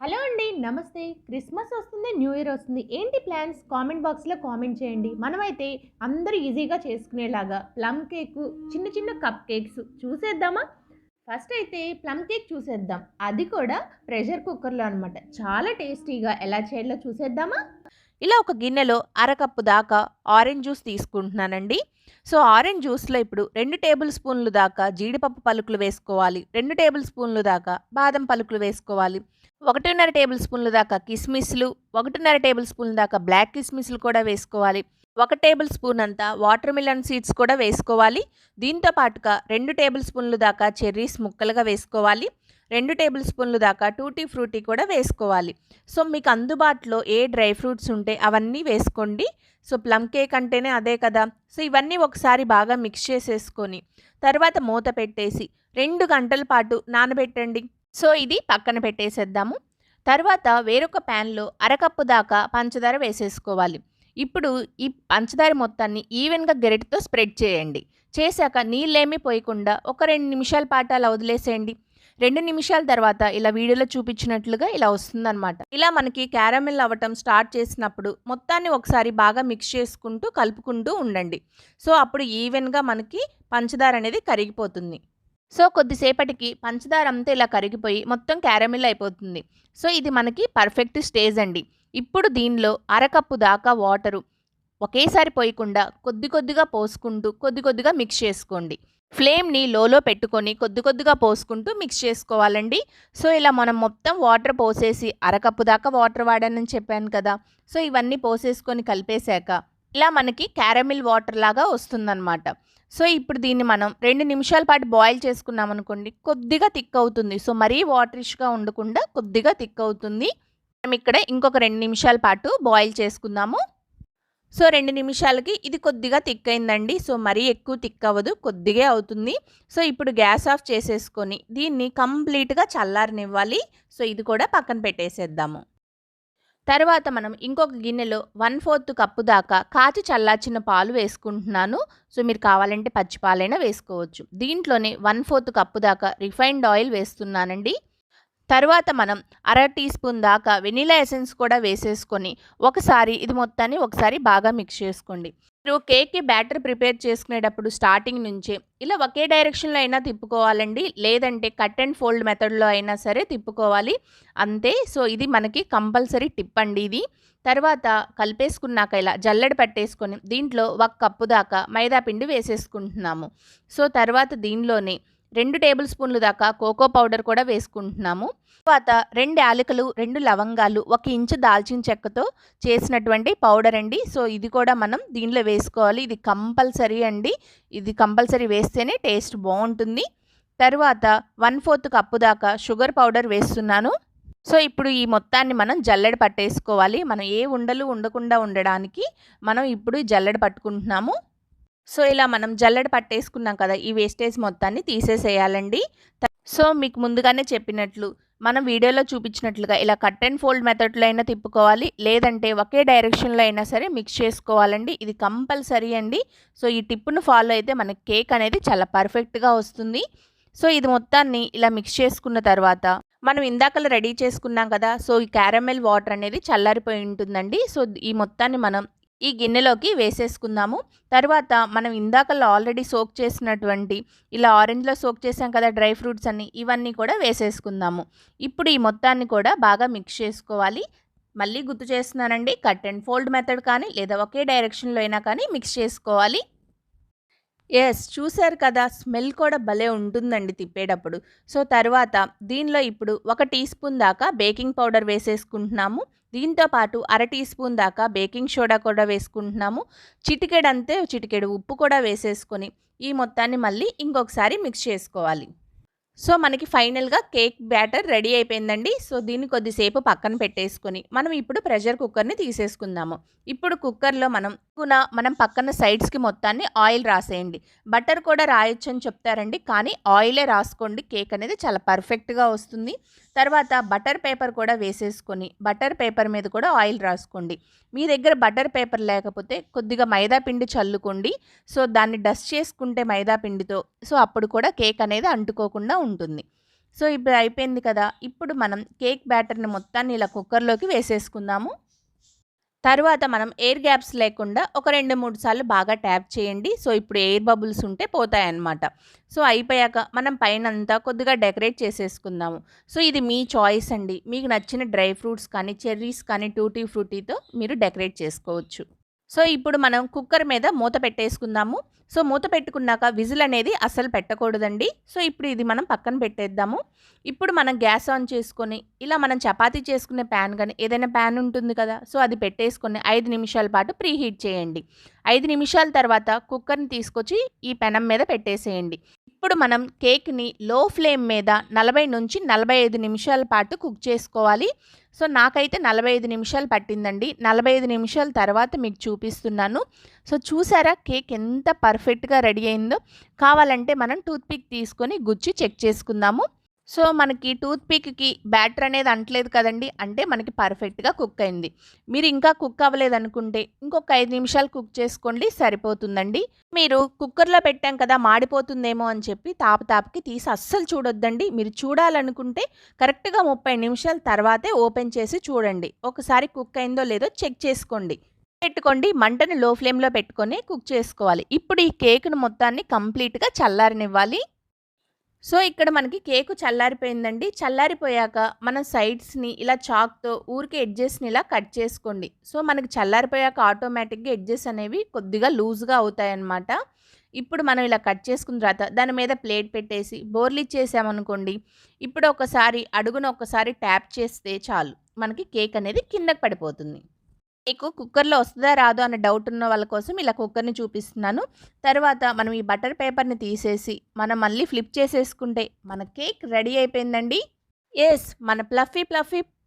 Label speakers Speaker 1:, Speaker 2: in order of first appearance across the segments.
Speaker 1: Hello అండి. నమస్తే. Christmas వస్తుంది. న్యూ ఇయర్ వస్తుంది. ఏంటి ప్లాన్స్? కామెంట్ బాక్స్‌లో కామెంట్ చేయండి. మనమైతే అందరూ ఈజీగా చేసుకునేలాగా ప్లమ్ కేకు, చిన్న చిన్న కప్ కేక్స్ చూసేద్దామా? ఫస్ట్ అయితే ప్లమ్ కేక్ చూసేద్దాం. అది కూడా ప్రెషర్ కుక్కర్‌లో అనమాట. చాలా టేస్టీగా ఎలా చేయాలో చూసేద్దామా?
Speaker 2: ఇలా ఒక గిన్నెలో అరకప్పు దాకా ఆరెంజ్ జ్యూస్ తీసుకుంటున్నానండి. సో, ఆరెంజ్ జ్యూస్‌లో ఇప్పుడు 2 టేబుల్ స్పూన్లు దాకా జీడిపప్పు పలుకులు వేసుకోవాలి. 2 టేబుల్ స్పూన్లు దాకా బాదం పలుకులు వేసుకోవాలి. 1:30 టేబుల్ స్పూన్లు దాకా కిస్మిస్‌లు, 1:30 టేబుల్ స్పూన్ల దాకా బ్లాక్ కిస్మిస్‌లు కూడా వేసుకోవాలి. 1 టేబుల్ స్పూన్ అంతా వాటర్ మిలన్ సీడ్స్ కూడా వేసుకోవాలి. దీంతో పాటుగా 2 టేబుల్ స్పూన్లు దాకా చెర్రీస్ ముక్కలుగా వేసుకోవాలి. 2 టేబుల్ స్పూన్లు దాకా టూటీ ఫ్రూటీ కూడా వేసుకోవాలి. సో, మీకు అందుబాటులో ఏ డ్రై ఫ్రూట్స్ ఉంటే అవన్నీ వేసుకోండి. సో, ప్లమ్ కేక్ అంటేనే అదే కదా! సో, ఇవన్నీ ఒకసారి బాగా మిక్స్ చేసేసుకొని, తర్వాత మూత పెట్టేసి 2 గంటల పాటు నానబెట్టండి. సో, ఇది పక్కన పెట్టేసేద్దాము. తర్వాత వేరొక ప్యాన్‌లో అరకప్పు దాకా పంచదార వేసేసుకోవాలి. ఇప్పుడు ఈ పంచదార మొత్తాన్ని ఈవెన్‌గా గరిటెతో స్ప్రెడ్ చేయండి. చేశాక నీళ్ళేమీ పోయకుండా ఒక 2 నిమిషాల పాటు అలా వదిలేసేయండి. 2 నిమిషాల తర్వాత ఇలా వీడియోలో చూపించినట్లుగా ఇలా వస్తుందనమాట. ఇలా మనకి క్యారమెల్ అవ్వటం స్టార్ట్ చేసినప్పుడు మొత్తాన్ని ఒకసారి బాగా మిక్స్ చేసుకుంటూ కలుపుకుంటూ ఉండండి. సో, అప్పుడు ఈవెన్‌గా మనకి పంచదార అనేది కరిగిపోతుంది. సో, కొద్దిసేపటికి పంచదార అంతా ఇలా కరిగిపోయి మొత్తం క్యారమెల్ అయిపోతుంది. సో, ఇది మనకి పర్ఫెక్ట్ స్టేజ్ అండి. ఇప్పుడు దీనిలో అరకప్పు దాకా వాటరు ఒకేసారి పోయకుండా కొద్ది కొద్దిగా పోసుకుంటూ కొద్ది కొద్దిగా మిక్స్ చేసుకోండి. ఫ్లేమ్‌ని లోలో పెట్టుకొని కొద్ది కొద్దిగా పోసుకుంటూ మిక్స్ చేసుకోవాలండి. సో, ఇలా మనం మొత్తం వాటర్ పోసేసి అరకప్పు దాకా వాటర్ వాడానని చెప్పాను కదా! సో, ఇవన్నీ పోసేసుకొని కలిపేశాక ఇలా మనకి క్యారమిల్ వాటర్ లాగా వస్తుందనమాట. సో, ఇప్పుడు దీన్ని మనం 2 నిమిషాల పాటు బాయిల్ చేసుకున్నామనుకోండి కొద్దిగా థిక్ అవుతుంది. సో, మరీ వాటరిష్‌గా ఉండకుండా కొద్దిగా థిక్ అవుతుంది. మనం ఇక్కడ ఇంకొక 2 నిమిషాల పాటు బాయిల్ చేసుకుందాము. సో, 2 నిమిషాలకి ఇది కొద్దిగా థిక్ అయిందండి. సో, మరీ ఎక్కువ థిక్ అవ్వదు. కొద్దిగే అవుతుంది. సో, ఇప్పుడు గ్యాస్ ఆఫ్ చేసేసుకొని దీన్ని కంప్లీట్‌గా చల్లారనివ్వాలి. సో, ఇది కూడా పక్కన పెట్టేసేద్దాము. తర్వాత మనం ఇంకొక గిన్నెలో 1/4 కప్పు దాకా కాచి చల్లార్చిన పాలు వేసుకుంటున్నాను. సో, మీరు కావాలంటే పచ్చి పాలైనా వేసుకోవచ్చు. దీంట్లోనే 1/4 కప్పు దాకా రిఫైన్డ్ ఆయిల్ వేస్తున్నానండి. తర్వాత మనం అర టీ స్పూన్ దాకా వెనిలా ఎసెన్స్ కూడా వేసేసుకొని ఇది మొత్తాన్ని ఒకసారి బాగా మిక్స్ చేసుకోండి. మీరు కేక్‌కి బ్యాటర్ ప్రిపేర్ చేసుకునేటప్పుడు స్టార్టింగ్ నుంచే ఇలా ఒకే డైరెక్షన్‌లో అయినా తిప్పుకోవాలండి. లేదంటే కట్ అండ్ ఫోల్డ్ మెథడ్‌లో అయినా సరే తిప్పుకోవాలి. అంతే. సో, ఇది మనకి కంపల్సరీ టిప్ అండి ఇది. తర్వాత కలిపేసుకున్నాక ఇలా జల్లెడ పట్టేసుకొని దీంట్లో 1 కప్పు దాకా మైదా పిండి వేసేసుకుంటున్నాము. సో, తర్వాత దీనిలోనే 2 టేబుల్ స్పూన్లు దాకా కోకో పౌడర్ కూడా వేసుకుంటున్నాము. తర్వాత 2 యాలకులు, 2 లవంగాలు, 1 ఇంచు దాల్చిన చెక్కతో చేసినటువంటి పౌడర్ అండి. సో, ఇది కూడా మనం దీనిలో వేసుకోవాలి. ఇది కంపల్సరీ అండి. ఇది కంపల్సరీ వేస్తేనే టేస్ట్ బావుంటుంది. తర్వాత 1/4 కప్పు దాకా షుగర్ పౌడర్ వేస్తున్నాను. సో, ఇప్పుడు ఈ మొత్తాన్ని మనం జల్లెడ పట్టేసుకోవాలి. మనం ఏ ఉండలు ఉండకుండా ఉండడానికి మనం ఇప్పుడు జల్లెడ పట్టుకుంటున్నాము. సో, ఇలా మనం జల్లెడ పట్టేసుకున్నాం కదా! ఈ వేస్టేజ్ మొత్తాన్ని తీసేసేయాలండి. సో, మీకు ముందుగానే చెప్పినట్లు మనం వీడియోలో చూపించినట్లుగా ఇలా కట్ అండ్ ఫోల్డ్ మెథడ్‌లో అయినా తిప్పుకోవాలి. లేదంటే ఒకే డైరెక్షన్‌లో అయినా సరే మిక్స్ చేసుకోవాలండి. ఇది కంపల్సరీ అండి. సో, ఈ టిప్‌ను ఫాలో అయితే మనకి కేక్ అనేది చాలా పర్ఫెక్ట్‌గా వస్తుంది. సో, ఇది మొత్తాన్ని ఇలా మిక్స్ చేసుకున్న తర్వాత మనం ఇందాకలా రెడీ చేసుకున్నాం కదా! సో, ఈ క్యారమెల్ వాటర్ అనేది చల్లారిపోయి ఉంటుందండి. సో, ఈ మొత్తాన్ని మనం ఈ గిన్నెలోకి వేసేసుకుందాము. తర్వాత మనం ఇందాకలా ఆల్రెడీ సోక్ చేసినటువంటి ఇలా ఆరెంజ్‌లో సోక్ చేసాం కదా డ్రై ఫ్రూట్స్ అన్నీ, ఇవన్నీ కూడా వేసేసుకుందాము. ఇప్పుడు ఈ మొత్తాన్ని కూడా బాగా మిక్స్ చేసుకోవాలి. మళ్ళీ గుర్తు చేస్తున్నానండి, కట్ అండ్ ఫోల్డ్ మెథడ్ కానీ లేదా ఒకే డైరెక్షన్‌లో అయినా కానీ మిక్స్ చేసుకోవాలి. యెస్. చూసారు కదా! స్మెల్ కూడా భలే ఉంటుందండి తిప్పేటప్పుడు. సో, తర్వాత దీనిలో ఇప్పుడు 1 టీ స్పూన్ దాకా బేకింగ్ పౌడర్ వేసేసుకుంటున్నాము. దీంతో పాటు అర టీ స్పూన్ దాకా బేకింగ్ సోడా కూడా వేసుకుంటున్నాము. చిటికెడు ఉప్పు కూడా వేసేసుకొని ఈ మొత్తాన్ని మళ్ళీ ఇంకొకసారి మిక్స్ చేసుకోవాలి. సో, మనకి ఫైనల్‌గా కేక్ బ్యాటర్ రెడీ అయిపోయిందండి. సో, దీన్ని కొద్దిసేపు పక్కన పెట్టేసుకొని మనం ఇప్పుడు ప్రెషర్ కుక్కర్‌ని తీసేసుకుందాము. ఇప్పుడు కుక్కర్‌లో మనం పక్కన సైడ్స్‌కి మొత్తాన్ని ఆయిల్ రాసేయండి. బటర్ కూడా రాయొచ్చని చెప్తారండి. కానీ ఆయిలే రాసుకోండి. కేక్ అనేది చాలా పర్ఫెక్ట్‌గా వస్తుంది. తర్వాత బటర్ పేపర్ కూడా వేసేసుకొని బటర్ పేపర్ మీద కూడా ఆయిల్ రాసుకోండి. మీ దగ్గర బటర్ పేపర్ లేకపోతే కొద్దిగా మైదా పిండి చల్లుకోండి. సో, దాన్ని డస్ట్ చేసుకుంటే మైదా పిండితో సో, అప్పుడు కూడా కేక్ అనేది అంటుకోకుండా ఉంటుంది. సో ఇప్పుడు అయిపోయింది కదా. ఇప్పుడు మనం కేక్ బ్యాటర్‌ని మొత్తాన్ని ఇలా కుక్కర్‌లోకి వేసేసుకుందాము. తరువాత మనం ఎయిర్ గ్యాప్స్ లేకుండా ఒక 2, 3 సార్లు బాగా ట్యాప్ చేయండి. సో ఇప్పుడు ఎయిర్ బబుల్స్ ఉంటే పోతాయన్నమాట. సో అయిపోయాక మనం పైనంతా కొద్దిగా డెకరేట్ చేసేసుకుందాము. సో ఇది మీ చాయిస్ అండి. మీకు నచ్చిన డ్రై ఫ్రూట్స్ కానీ, చెర్రీస్ కానీ, టూటీ ఫ్రూటీతో మీరు డెకరేట్ చేసుకోవచ్చు. సో ఇప్పుడు మనం కుక్కర్ మీద మూత పెట్టేసుకుందాము. సో మూత పెట్టుకున్నాక విజిల్ అనేది అస్సలు పెట్టకూడదండి. సో ఇప్పుడు ఇది మనం పక్కన పెట్టేద్దాము. ఇప్పుడు మనం గ్యాస్ ఆన్ చేసుకొని ఇలా మనం చపాతీ చేసుకునే ప్యాన్ కానీ ఏదైనా ప్యాన్ ఉంటుంది కదా, సో అది పెట్టేసుకొని 5 నిమిషాల పాటు ప్రీహీట్ చేయండి. 5 నిమిషాల తర్వాత కుక్కర్ని తీసుకొచ్చి ఈ పెనం మీద పెట్టేసేయండి. ఇప్పుడు మనం కేక్ని లో ఫ్లేమ్ మీద 40 నుంచి 45 నిమిషాల పాటు కుక్ చేసుకోవాలి. సో నాకైతే 45 నిమిషాలు పట్టిందండి. 45 నిమిషాల తర్వాత మీకు చూపిస్తున్నాను. సో చూసారా కేక్ ఎంత పర్ఫెక్ట్గా రెడీ అయిందో. కావాలంటే మనం టూత్పిక్ తీసుకొని గుచ్చి చెక్ చేసుకుందాము. సో మనకి టూత్పిక్కి బ్యాటర్ అనేది అంటలేదు కదండి, అంటే మనకి పర్ఫెక్ట్గా కుక్ అయింది. మీరు ఇంకా కుక్ అవ్వలేదనుకుంటే ఇంకొక 5 నిమిషాలు కుక్ చేసుకోండి, సరిపోతుందండి. మీరు కుక్కర్లో పెట్టాం కదా మాడిపోతుందేమో అని చెప్పి తాపకి తీసి అస్సలు చూడొద్దండి. మీరు చూడాలనుకుంటే కరెక్ట్గా 30 నిమిషాల తర్వాతే ఓపెన్ చేసి చూడండి. ఒకసారి కుక్ అయిందో లేదో చెక్ చేసుకోండి. పెట్టుకోండి, మంటని లో ఫ్లేమ్లో పెట్టుకొని కుక్ చేసుకోవాలి. ఇప్పుడు ఈ కేక్ను మొత్తాన్ని కంప్లీట్గా చల్లారనివ్వాలి. సో ఇక్కడ మనకి కేకు చల్లారిపోయిందండి. చల్లారిపోయాక మనం సైడ్స్‌ని ఇలా చాక్‌తో ఊరికే ఎడ్జెస్‌ని ఇలా కట్ చేసుకోండి. సో మనకి చల్లారిపోయాక ఆటోమేటిక్‌గా ఎడ్జెస్ అనేవి కొద్దిగా లూజ్‌గా అవుతాయన్నమాట. ఇప్పుడు మనం ఇలా కట్ చేసుకున్న తర్వాత దాని మీద ప్లేట్ పెట్టేసి బోర్లిచ్చేసామనుకోండి. ఇప్పుడు ఒకసారి అడుగున ఒకసారి ట్యాప్ చేస్తే చాలు, మనకి కేక్ అనేది కిందకి పడిపోతుంది. మీకు కుక్కర్‌లో వస్తదా రాదో అనే డౌట్ ఉన్న వాళ్ళ కోసం ఇలా కుక్కర్‌ని చూపిస్తున్నాను. తర్వాత మనం ఈ బటర్ పేపర్‌ని తీసేసి మనం మళ్ళీ ఫ్లిప్ చేసేసుకుంటే మన కేక్ రెడీ అయిపోయిందండి. యెస్, మన ఫ్లఫీ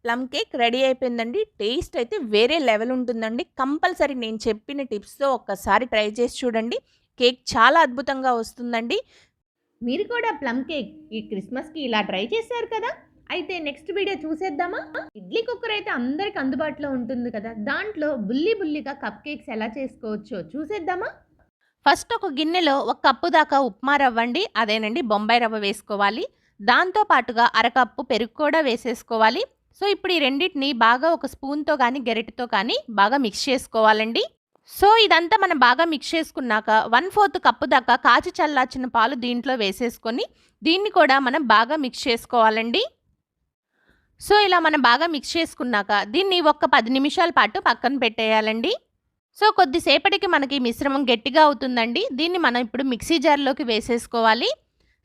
Speaker 2: ప్లమ్ కేక్ రెడీ అయిపోయిందండి. టేస్ట్ అయితే వేరే లెవెల్ ఉంటుందండి. కంపల్సరీ నేను చెప్పిన టిప్స్‌తో ఒక్కసారి ట్రై చేసి చూడండి. కేక్ చాలా అద్భుతంగా వస్తుందండి.
Speaker 1: మీరు కూడా ప్లమ్ కేక్ ఈ క్రిస్మస్కి ఇలా ట్రై చేశారు కదా. అయితే నెక్స్ట్ వీడియో చూసేద్దామా. ఇడ్లీ కుక్కర్ అయితే అందరికి అందుబాటులో ఉంటుంది కదా, దాంట్లో బుల్లిగా కప్ కేక్స్ ఎలా చేసుకోవచ్చో చూసేద్దామా.
Speaker 2: ఫస్ట్ ఒక గిన్నెలో 1 కప్పు దాకా ఉప్మా రవ్వ అండి, అదేనండి బొంబాయి రవ్వ వేసుకోవాలి. దాంతో పాటుగా అరకప్పు పెరుగు కూడా వేసేసుకోవాలి. సో ఇప్పుడు ఈ రెండింటిని బాగా ఒక స్పూన్తో కానీ గెరిటతో కానీ బాగా మిక్స్ చేసుకోవాలండి. సో ఇదంతా మనం బాగా మిక్స్ చేసుకున్నాక 1/4 కప్పు దాకా కాచి చల్లార్చిన పాలు దీంట్లో వేసేసుకొని దీన్ని కూడా మనం బాగా మిక్స్ చేసుకోవాలండి. సో ఇలా మనం బాగా మిక్స్ చేసుకున్నాక దీన్ని ఒక 10 నిమిషాల పాటు పక్కన పెట్టేయాలండి. సో కొద్దిసేపటికి మనకి మిశ్రమం గట్టిగా అవుతుందండి. దీన్ని మనం ఇప్పుడు మిక్సీ జార్లోకి వేసేసుకోవాలి.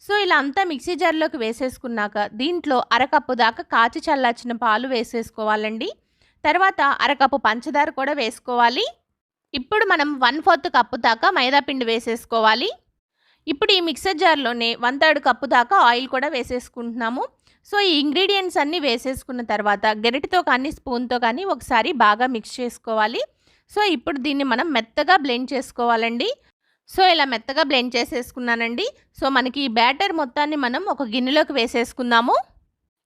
Speaker 2: సో ఇలా అంతా మిక్సీ జార్లోకి వేసేసుకున్నాక దీంట్లో అరకప్పు దాకా కాచి చల్లార్చిన పాలు వేసేసుకోవాలండి. తర్వాత అరకప్పు పంచదార కూడా వేసుకోవాలి. ఇప్పుడు మనం 1/4 కప్పు దాకా మైదా పిండి వేసేసుకోవాలి. ఇప్పుడు ఈ మిక్సర్ జార్లోనే 1/3 కప్పు దాకా ఆయిల్ కూడా వేసేసుకుంటున్నాము. సో ఈ ఇంగ్రీడియంట్స్ అన్నీ వేసేసుకున్న తర్వాత గెరిటతో కానీ స్పూన్తో కానీ ఒకసారి బాగా మిక్స్ చేసుకోవాలి. సో ఇప్పుడు దీన్ని మనం మెత్తగా బ్లెండ్ చేసుకోవాలండి. సో ఇలా మెత్తగా బ్లెండ్ చేసేసుకున్నానండి. సో మనకి ఈ బ్యాటర్ మొత్తాన్ని మనం ఒక గిన్నెలోకి వేసేసుకుందాము.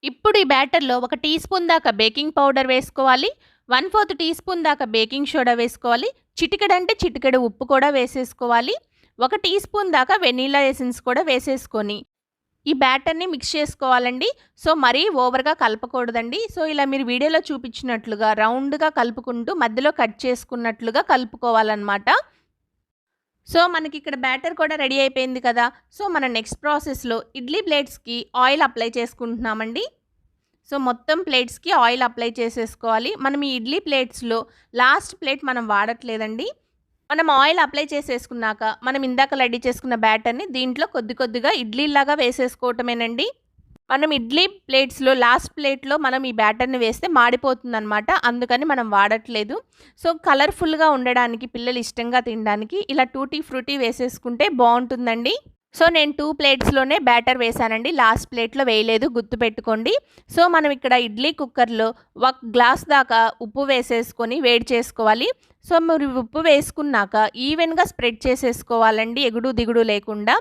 Speaker 2: ఇప్పుడు ఈ బ్యాటర్లో 1 టీ స్పూన్ దాకా బేకింగ్ పౌడర్ వేసుకోవాలి. 1/4 టీ స్పూన్ దాకా బేకింగ్ సోడా వేసుకోవాలి. చిటికెడు ఉప్పు కూడా వేసేసుకోవాలి. 1 టీ స్పూన్ దాకా వెనీలా ఎసెన్స్ కూడా వేసేసుకొని ఈ బ్యాటర్ని మిక్స్ చేసుకోవాలండి. సో మరీ ఓవర్గా కలపకూడదండి. సో ఇలా మీరు వీడియోలో చూపించినట్లుగా రౌండ్గా కలుపుకుంటూ మధ్యలో కట్ చేసుకున్నట్లుగా కలుపుకోవాలన్నమాట. సో మనకి ఇక్కడ బ్యాటర్ కూడా రెడీ అయిపోయింది కదా. సో మన నెక్స్ట్ ప్రాసెస్లో ఇడ్లీ ప్లేట్స్కి ఆయిల్ అప్లై చేసుకుంటున్నామండి. సో మొత్తం ప్లేట్స్కి ఆయిల్ అప్లై చేసేసుకోవాలి. మనం ఈ ఇడ్లీ ప్లేట్స్లో లాస్ట్ ప్లేట్ మనం వాడట్లేదండి. మనం ఆయిల్ అప్లై చేసేసుకున్నాక మనం ఇందాక రెడీ చేసుకున్న బ్యాటర్ని దీంట్లో కొద్దిగా ఇడ్లీలాగా వేసేసుకోవటమేనండి. మనం ఇడ్లీ ప్లేట్స్లో లాస్ట్ ప్లేట్లో మనం ఈ బ్యాటర్ని వేస్తే మాడిపోతుందన్నమాట, అందుకని మనం వాడట్లేదు. సో కలర్ఫుల్గా ఉండడానికి పిల్లలు ఇష్టంగా తినడానికి ఇలా టూటీ ఫ్రూటీ వేసేసుకుంటే బాగుంటుందండి. సో నేను 2 ప్లేట్స్లోనే బ్యాటర్ వేసానండి, లాస్ట్ ప్లేట్లో వేయలేదు, గుర్తుపెట్టుకోండి. సో మనం ఇక్కడ ఇడ్లీ కుక్కర్లో 1 గ్లాస్ దాకా ఉప్పు వేసేసుకొని వేడి చేసుకోవాలి. సో మీరు ఉప్పు వేసుకున్నాక ఈవెన్గా స్ప్రెడ్ చేసేసుకోవాలండి, ఎగుడు దిగుడు లేకుండా.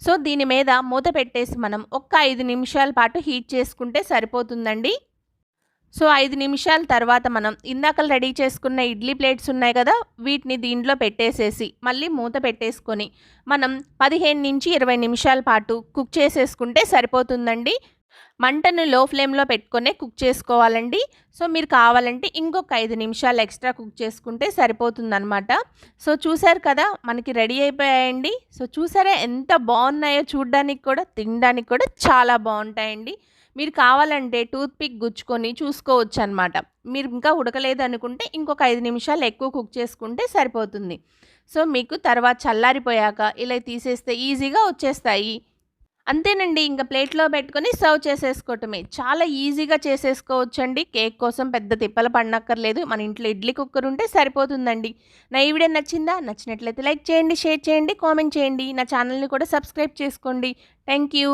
Speaker 2: సో దీని మీద మూత పెట్టేసి మనం ఒక 5 నిమిషాల పాటు హీట్ చేసుకుంటే సరిపోతుందండి. సో 5 నిమిషాల తర్వాత మనం ఇందాక రెడీ చేసుకున్న ఇడ్లీ ప్లేట్స్ ఉన్నాయి కదా, వీటిని దీంట్లో పెట్టేసేసి మళ్ళీ మూత పెట్టేసుకొని మనం 15 నుంచి 20 నిమిషాల పాటు కుక్ చేసేసుకుంటే సరిపోతుందండి. మంటను లో ఫ్లేమ్‌లో పెట్టుకొనే కుక్ చేసుకోవాలండి. సో, మీరు కావాలంటే ఇంకొక 5 నిమిషాలు ఎక్స్‌ట్రా కుక్ చేసుకుంటే సరిపోతుందనమాట. సో, చూసారు కదా! మనకి రెడీ అయిపోయాయండి. సో, చూసారా ఎంత బావున్నాయో చూడ్డానికి కూడా, తినడానికి కూడా చాలా బావుంటాయండి. మీరు కావాలంటే టూత్ పిక్ గుచ్చుకొని చూసుకోవచ్చనమాట. మీరు ఇంకా ఉడకలేదనుకుంటే ఇంకొక 5 నిమిషాలు ఎక్కువ కుక్ చేసుకుంటే సరిపోతుంది. సో, మీకు తర్వాత చల్లారిపోయాక ఇలా తీసేస్తే ఈజీగా వచ్చేస్తాయి. అంతేనండి. ఇంక ప్లేట్‌లో పెట్టుకొని సర్వ్ చేసేసుకోవటమే. చాలా ఈజీగా చేసేసుకోవచ్చండి. కేక్ కోసం పెద్ద తిప్పలు పడనక్కర్లేదు. మన ఇంట్లో ఇడ్లీ కుక్కర్ ఉంటే సరిపోతుందండి. నా ఈ వీడియో నచ్చిందా? నచ్చినట్లయితే లైక్ చేయండి, షేర్ చేయండి, కామెంట్ చేయండి. నా ఛానల్‌ని కూడా సబ్స్క్రైబ్ చేసుకోండి. Thank you.